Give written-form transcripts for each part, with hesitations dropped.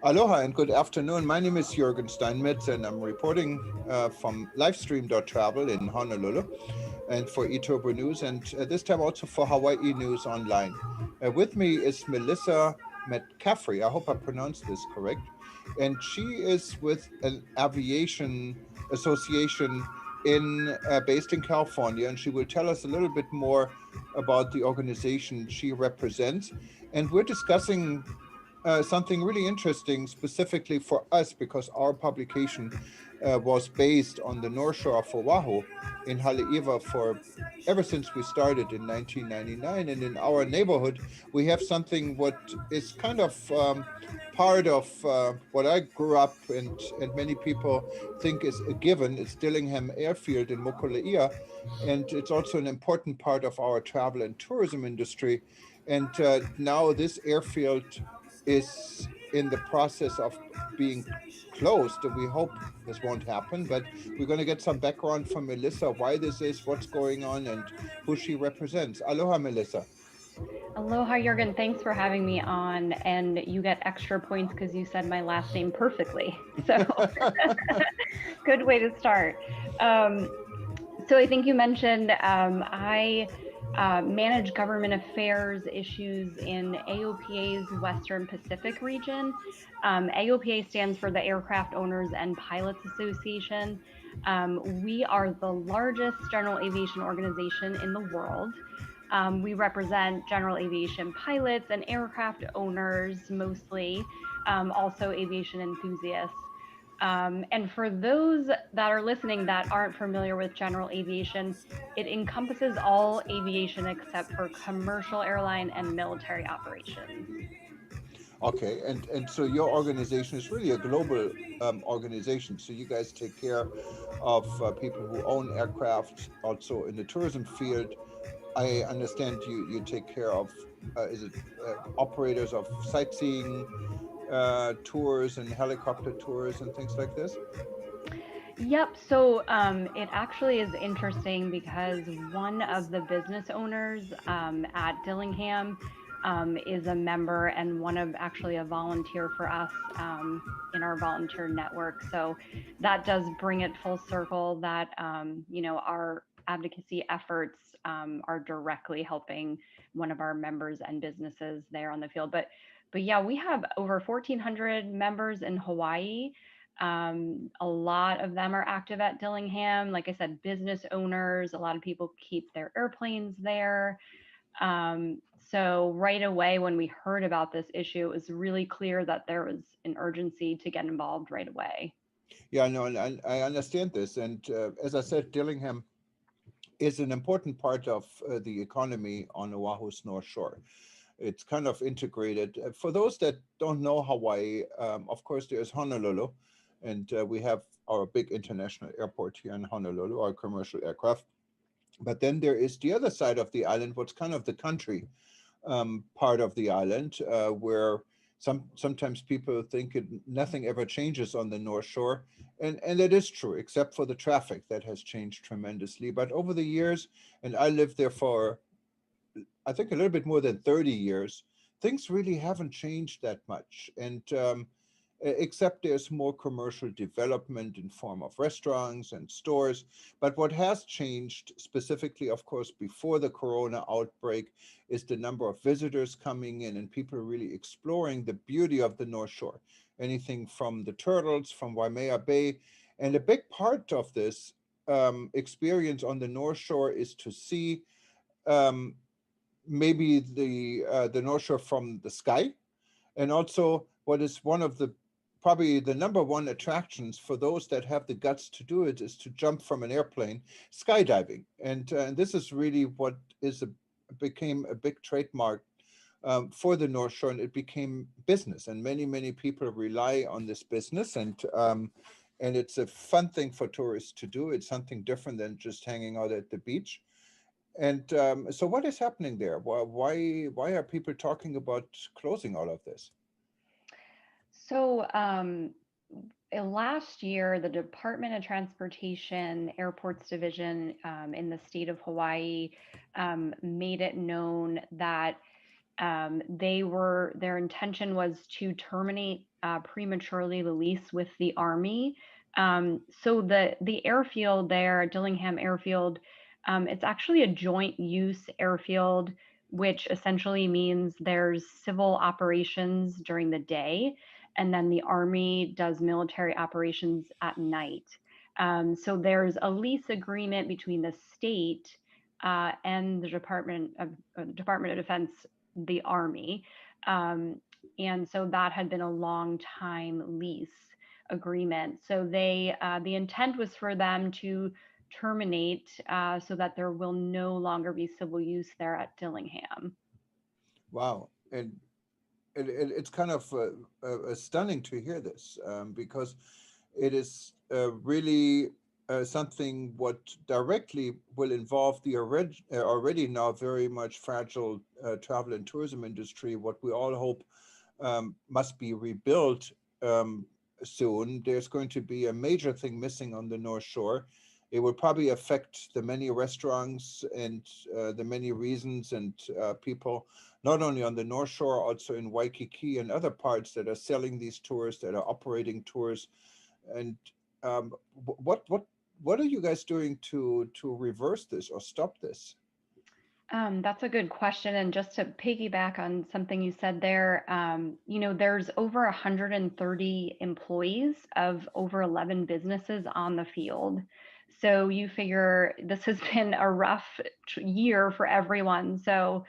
Aloha and good afternoon. My name is Jürgen Steinmetz and I'm reporting from livestream.travel in Honolulu and for eTurbo News and this time also for Hawaii News Online. With me is Melissa McCaffrey. I hope I pronounced this correct. And she is with an aviation association based in California, and she will tell us a little bit more about the organization she represents. And we're discussing something really interesting specifically for us because our publication was based on the North Shore of Oahu in Haleiwa for ever since we started in 1999. And in our neighborhood, we have something what is kind of part of what I grew up and many people think is a given. It's Dillingham Airfield in Mokuleia. And it's also an important part of our travel and tourism industry. And now this airfield is in the process of being closed. And we hope this won't happen, but we're going to get some background from Melissa, why this is, what's going on, and who she represents. Aloha, Melissa. Aloha, Jurgen. Thanks for having me on. And you get extra points because you said my last name perfectly. So, good way to start. Um, so, I think you mentioned I manage government affairs issues in AOPA's Western Pacific region. AOPA stands for the Aircraft Owners and Pilots Association. We are the largest general aviation organization in the world. We represent general aviation pilots and aircraft owners mostly, also aviation enthusiasts. And for those that are listening that aren't familiar with general aviation, it encompasses all aviation except for commercial airline and military operations. Okay, and so your organization is really a global organization. So you guys take care of people who own aircraft, also in the tourism field. I understand you take care of is it operators of sightseeing tours and helicopter tours and things like this? Yep. So it actually is interesting because one of the business owners at Dillingham is a member and one of actually a volunteer for us in our volunteer network. So that does bring it full circle that, our advocacy efforts are directly helping one of our members and businesses there on the field. But yeah, we have over 1,400 members in Hawaii. A lot of them are active at Dillingham. Like I said, business owners, a lot of people keep their airplanes there. So right away, when we heard about this issue, it was really clear that there was an urgency to get involved right away. Yeah, no, and I understand this. And as I said, Dillingham is an important part of the economy on Oahu's North Shore. It's kind of integrated. For those that don't know Hawaii, of course, there's Honolulu, and we have our big international airport here in Honolulu, our commercial aircraft. But then there is the other side of the island, what's kind of the country part of the island, where sometimes people think nothing ever changes on the North Shore, and that is true, except for the traffic that has changed tremendously. But over the years, and I lived there for I think a little bit more than 30 years, things really haven't changed that much. And except there's more commercial development in form of restaurants and stores. But what has changed specifically, of course, before the Corona outbreak is the number of visitors coming in and people really exploring the beauty of the North Shore. Anything from the turtles, from Waimea Bay. And a big part of this experience on the North Shore is to see um, maybe the North Shore from the sky, and also what is one of the probably the number one attractions for those that have the guts to do it is to jump from an airplane, skydiving, and this is really what is a became a big trademark for the North Shore, and it became business, and many people rely on this business, and it's a fun thing for tourists to do. It's something different than just hanging out at the beach. And so, what is happening there? Why are people talking about closing all of this? So last year, the Department of Transportation Airports Division in the state of Hawaii made it known that Their intention was to terminate prematurely the lease with the Army. So the airfield there, Dillingham Airfield, it's actually a joint use airfield, which essentially means there's civil operations during the day, and then the Army does military operations at night. So there's a lease agreement between the state and the Department of Defense, the Army. And so that had been a long time lease agreement. So the intent was for them to terminate so that there will no longer be civil use there at Dillingham. Wow. And it's kind of stunning to hear this, because it is really something what directly will involve the already now very much fragile travel and tourism industry, what we all hope must be rebuilt soon. There's going to be a major thing missing on the North Shore. It will probably affect the many restaurants and the many reasons and people, not only on the North Shore, also in Waikiki and other parts that are selling these tours, that are operating tours. And what are you guys doing to reverse this or stop this? That's a good question. And just to piggyback on something you said there, there's over 130 employees of over 11 businesses on the field. So you figure this has been a rough year for everyone. So,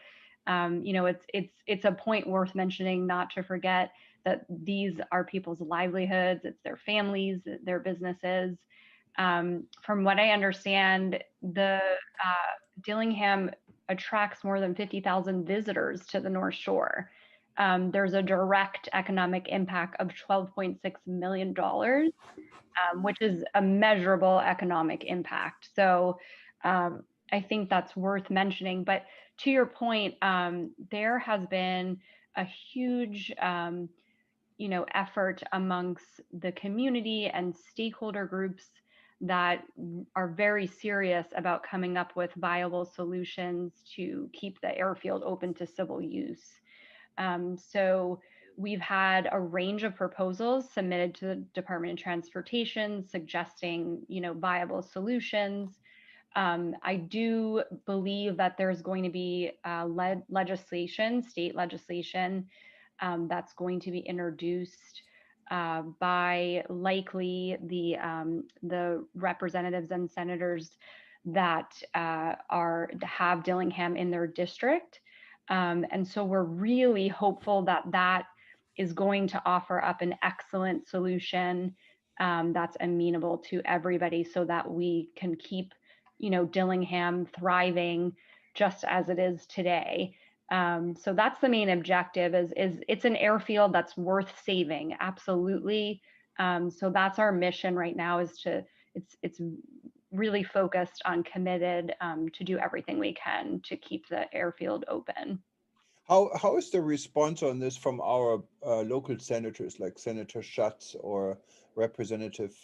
it's a point worth mentioning, not to forget that these are people's livelihoods, it's their families, their businesses. From what I understand, the Dillingham attracts more than 50,000 visitors to the North Shore. There's a direct economic impact of $12.6 million, which is a measurable economic impact. So I think that's worth mentioning. But to your point, there has been a huge effort amongst the community and stakeholder groups that are very serious about coming up with viable solutions to keep the airfield open to civil use. So we've had a range of proposals submitted to the Department of Transportation suggesting, viable solutions. I do believe that there's going to be state legislation, that's going to be introduced by likely the representatives and senators that have Dillingham in their district. And so we're really hopeful that that is going to offer up an excellent solution that's amenable to everybody, so that we can keep, Dillingham thriving just as it is today. So that's the main objective. Is it's an airfield that's worth saving, absolutely. So that's our mission right now. It's really focused on committed to do everything we can to keep the airfield open. How is the response on this from our local senators, like Senator Schatz or Representative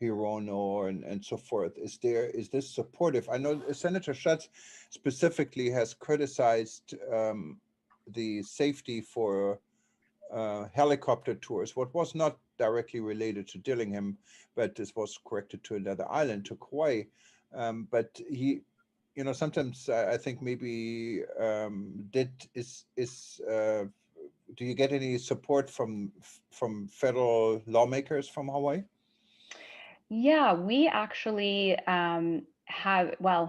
Hirono and so forth? Is this supportive? I know Senator Schatz specifically has criticized the safety for helicopter tours, what was not directly related to Dillingham, but this was corrected to another island, to Kauai. But he, sometimes I think maybe do you get any support from federal lawmakers from Hawaii? Yeah, we actually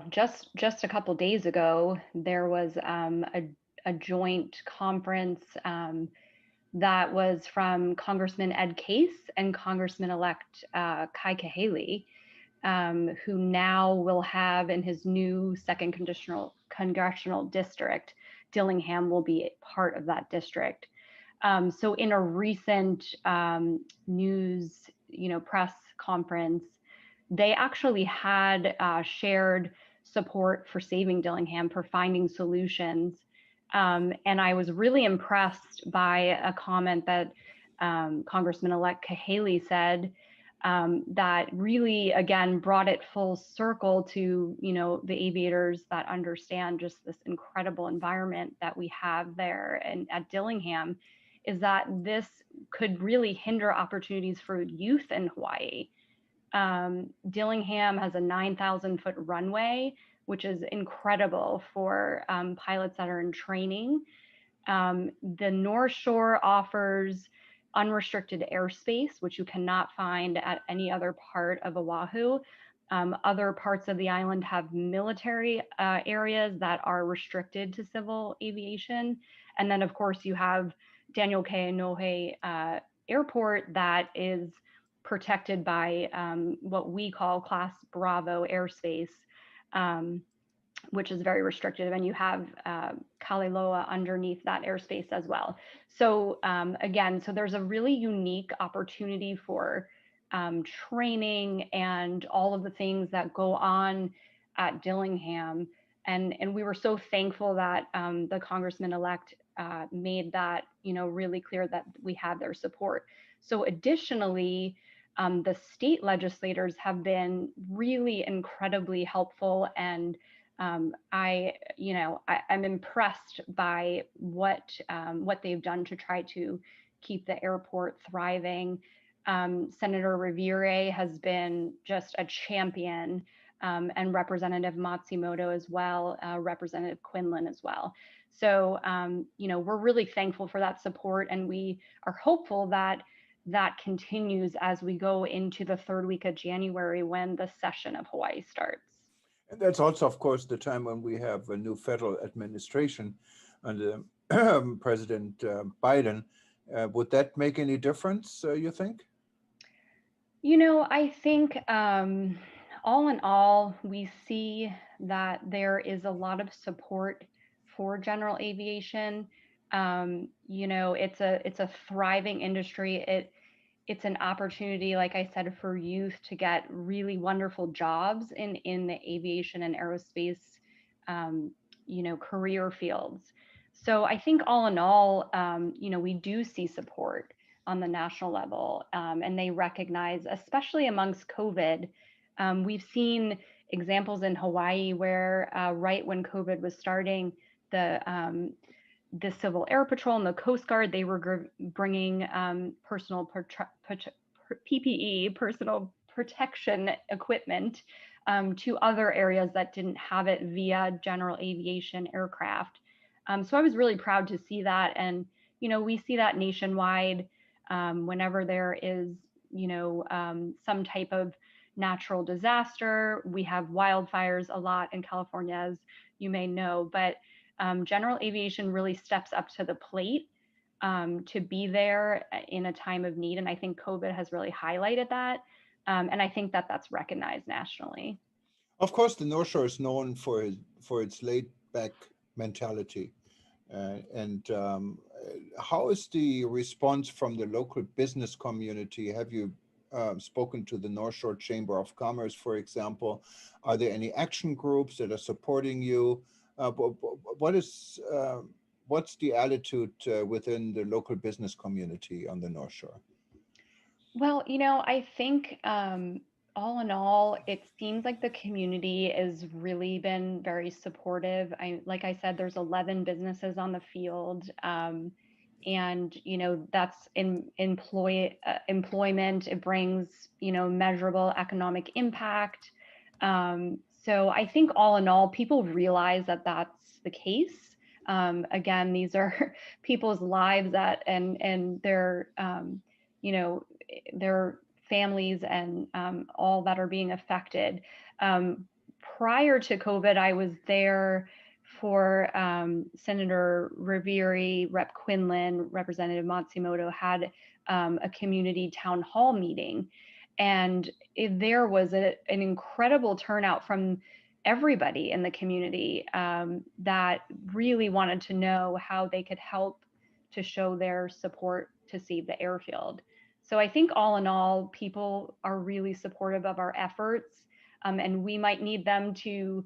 just a couple days ago, there was a joint conference that was from Congressman Ed Case and Congressman-elect Kai Kahele, who now will have in his new second congressional district, Dillingham will be part of that district. So in a recent news, press conference, they actually had shared support for saving Dillingham, for finding solutions. And I was really impressed by a comment that Congressman-elect Kahele said. that really, again, brought it full circle to, the aviators that understand just this incredible environment that we have there and at Dillingham, is that this could really hinder opportunities for youth in Hawaii. Dillingham has a 9,000-foot runway, which is incredible for pilots that are in training. The North Shore offers unrestricted airspace, which you cannot find at any other part of Oahu. Other parts of the island have military areas that are restricted to civil aviation. And then, of course, you have Daniel K. Inouye Airport that is protected by what we call Class Bravo airspace, which is very restrictive, and you have Kaliloa underneath that airspace as well. So again, so there's a really unique opportunity for training and all of the things that go on at Dillingham. And we were so thankful that the congressman-elect made that, really clear that we had their support. So additionally, the state legislators have been really incredibly helpful, and I'm impressed by what they've done to try to keep the airport thriving. Senator Rivera has been just a champion, and Representative Matsumoto as well, Representative Quinlan as well. So, we're really thankful for that support, and we are hopeful that that continues as we go into the third week of January when the session of Hawaii starts. And that's also, of course, the time when we have a new federal administration under President Biden. Would that make any difference, you think? I think all in all, we see that there is a lot of support for general aviation. It's a thriving industry. It's an opportunity, like I said, for youth to get really wonderful jobs in the aviation and aerospace, career fields. So I think all in all, we do see support on the national level, and they recognize, especially amongst COVID, we've seen examples in Hawaii where right when COVID was starting, the Civil Air Patrol and the Coast Guard, they were bringing personal PPE, personal protection equipment, to other areas that didn't have it via general aviation aircraft. So I was really proud to see that. And, we see that nationwide whenever there is, some type of natural disaster. We have wildfires a lot in California, as you may know, but general aviation really steps up to the plate to be there in a time of need. And I think COVID has really highlighted that. And I think that that's recognized nationally. Of course, the North Shore is known for its laid back mentality. And how is the response from the local business community? Have you spoken to the North Shore Chamber of Commerce, for example? Are there any action groups that are supporting you? What's the attitude within the local business community on the North Shore? Well, I think all in all, it seems like the community has really been very supportive. Like I said, there's 11 businesses on the field, and that's in employment. It brings measurable economic impact. So I think all in all, people realize that that's the case. Again, these are people's lives and their their families and all that are being affected. Prior to COVID, I was there for Senator Rivera, Rep. Quinlan, Representative Matsumoto had a community town hall meeting. And there was an incredible turnout from everybody in the community that really wanted to know how they could help to show their support to save the airfield. So I think all in all, people are really supportive of our efforts, and we might need them to,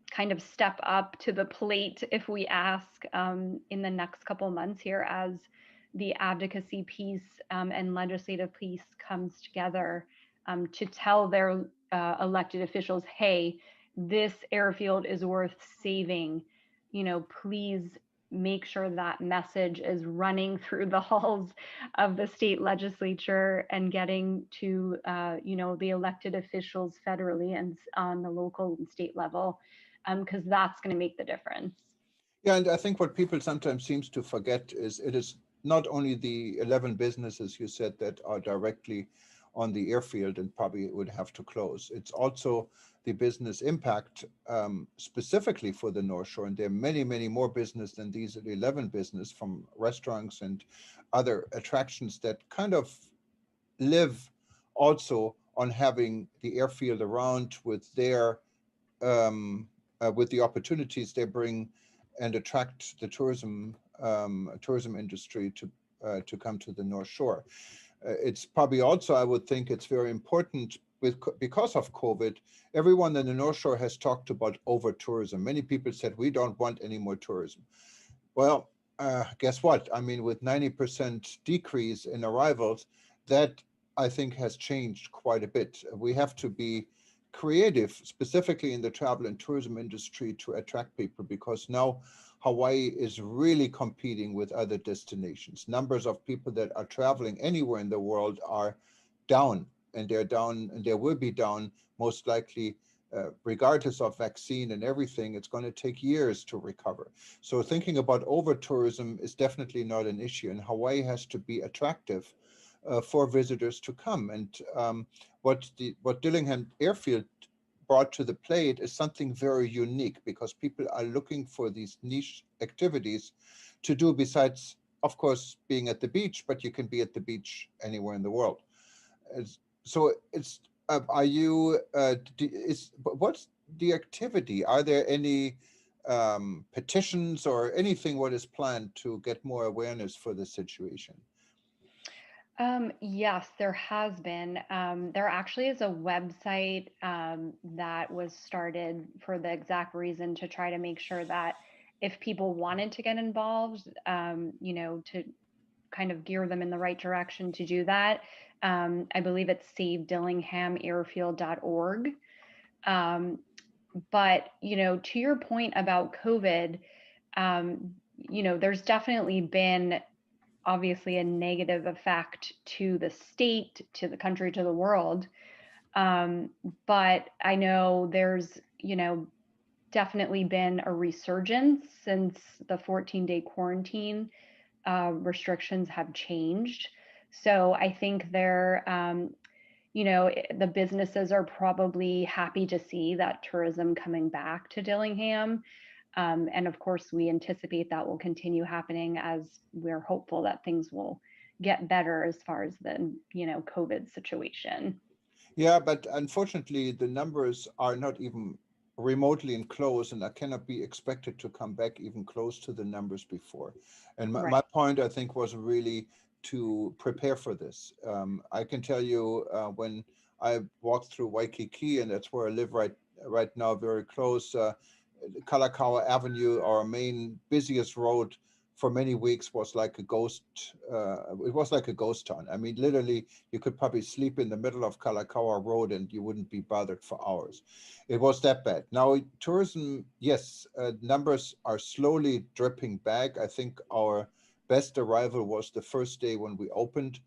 kind of step up to the plate if we ask in the next couple of months here as the advocacy piece and legislative piece comes together to tell their elected officials, hey, this airfield is worth saving. Please make sure that message is running through the halls of the state legislature and getting to, the elected officials federally and on the local and state level, because that's going to make the difference. Yeah, and I think what people sometimes seems to forget is it is not only the 11 businesses you said that are directly on the airfield and probably would have to close. It's also the business impact specifically for the North Shore. And there are many, many more business than these 11 business, from restaurants and other attractions that kind of live also on having the airfield around with the opportunities they bring and attract the tourism industry to come to the North Shore. It's probably also, I would think, it's very important because of COVID. Everyone in the North Shore has talked about over tourism. Many people said we don't want any more tourism. Well, guess what? I mean, with 90% decrease in arrivals, that I think has changed quite a bit. We have to be creative, specifically in the travel and tourism industry, to attract people, because now Hawaii is really competing with other destinations. Numbers of people that are traveling anywhere in the world are down, and they're down, and they will be down most likely. Regardless of vaccine and everything, it's going to take years to recover. So thinking about over tourism is definitely not an issue, and Hawaii has to be attractive for visitors to come. And what Dillingham Airfield brought to the plate is something very unique, because people are looking for these niche activities to do besides, of course, being at the beach, but you can be at the beach anywhere in the world. So it's are you what's the activity? Are there any petitions or anything what is planned to get more awareness for the situation? Yes, there has been. There actually is a website that was started for the exact reason to try to make sure that if people wanted to get involved, to kind of gear them in the right direction to do that. I believe it's savedillinghamairfield.org. But, to your point about COVID, there's definitely been obviously a negative effect to the state, to the country, to the world. But I know there's, definitely been a resurgence since the 14-day quarantine restrictions have changed. So I think the businesses are probably happy to see that tourism coming back to Dillingham. And of course, we anticipate that will continue happening as we're hopeful that things will get better as far as the, COVID situation. Yeah, but unfortunately, the numbers are not even remotely in close, and I cannot be expected to come back even close to the numbers before. And my, Right. my point, I think, was really to prepare for this. I can tell you when I walked through Waikiki, and that's where I live right now, very close. Kalakaua Avenue, our main busiest road, for many weeks was like a ghost. It was like a ghost town. I mean, literally, you could probably sleep in the middle of Kalakaua Road and you wouldn't be bothered for hours. It was that bad. Now, tourism, yes, numbers are slowly dripping back. I think our best arrival was the first day when we opened.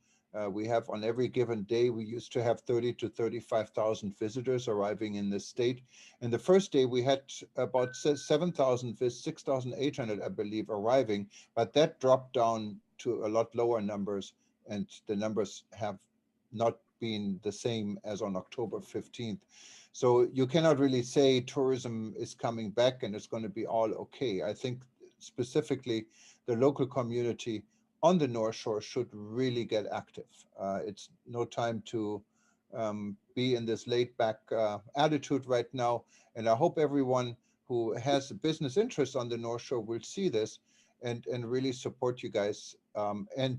We have on every given day, we used to have 30 to 35,000 visitors arriving in the state. And the first day we had about 7,000, 6,800, I believe, arriving, but that dropped down to a lot lower numbers, and the numbers have not been the same as on October 15th. So you cannot really say tourism is coming back and it's going to be all okay. I think specifically the local community on the North Shore should really get active. It's no time to be in this laid back attitude right now. And I hope everyone who has a business interest on the North Shore will see this and really support you guys and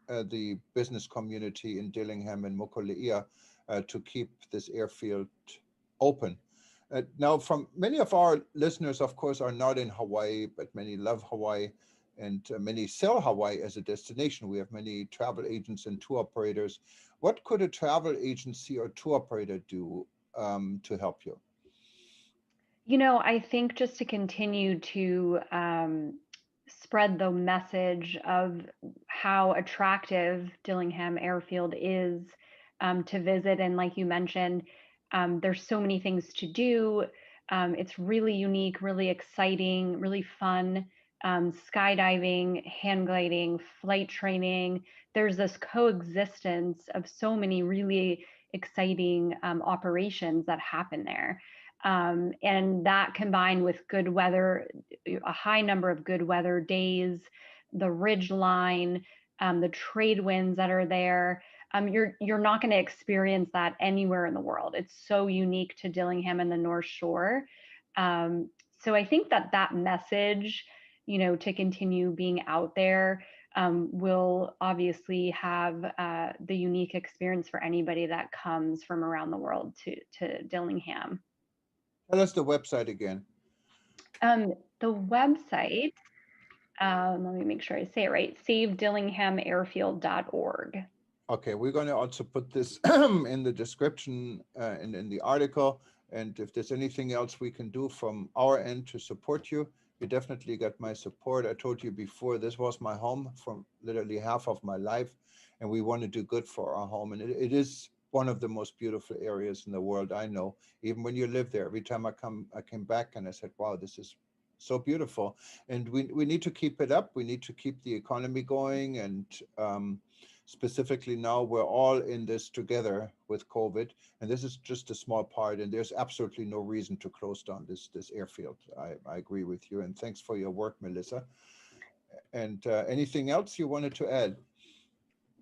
the business community in Dillingham and Mokuleia to keep this airfield open. Now, from many of our listeners, of course, are not in Hawaii, but many love Hawaii. and many sell Hawaii as a destination. We have many travel agents and tour operators. What could a travel agency or tour operator do to help you? I think just to continue to spread the message of how attractive Dillingham Airfield is to visit. And like you mentioned, there's so many things to do. It's really unique, really exciting, really fun. Skydiving, hang gliding, flight training. There's this coexistence of so many really exciting operations that happen there. And that combined with good weather, a high number of good weather days, the ridge line, the trade winds that are there, you're not going to experience that anywhere in the world. It's so unique to Dillingham and the North Shore. So I think that message, to continue being out there, will obviously have the unique experience for anybody that comes from around the world to Dillingham. Tell us the website again. The website, let me make sure I say it right, savedillinghamairfield.org. Okay, we're going to also put this in the description in the article. And if there's anything else we can do from our end to support you, you definitely got my support. I told you before, this was my home for literally half of my life, and we want to do good for our home. And it is one of the most beautiful areas in the world, I know. Even when you live there, every time I came back and I said, wow, this is so beautiful. And we need to keep it up. We need to keep the economy going. And specifically now, we're all in this together with COVID, and this is just a small part, and there's absolutely no reason to close down this airfield. I agree with you, and thanks for your work, Melissa. And anything else you wanted to add?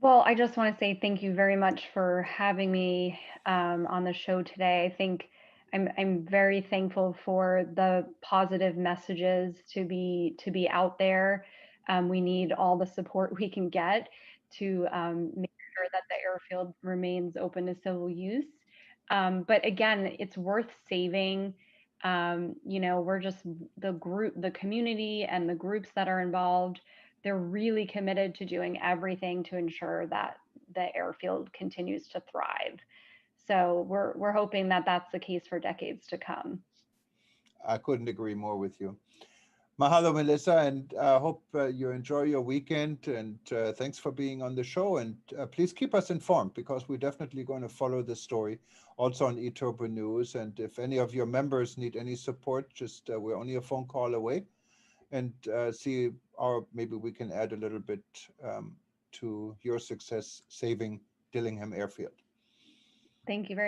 Well, I just want to say thank you very much for having me on the show today. I think I'm very thankful for the positive messages to be out there. We need all the support we can get to make sure that the airfield remains open to civil use. But again, it's worth saving. We're just the community and the groups that are involved, they're really committed to doing everything to ensure that the airfield continues to thrive. So we're hoping that that's the case for decades to come. I couldn't agree more with you. Mahalo, Melissa, and I hope you enjoy your weekend. And thanks for being on the show. And please keep us informed, because we're definitely going to follow this story also on eTurbo News. And if any of your members need any support, just we're only a phone call away, and see, or maybe we can add a little bit to your success saving Dillingham Airfield. Thank you very much.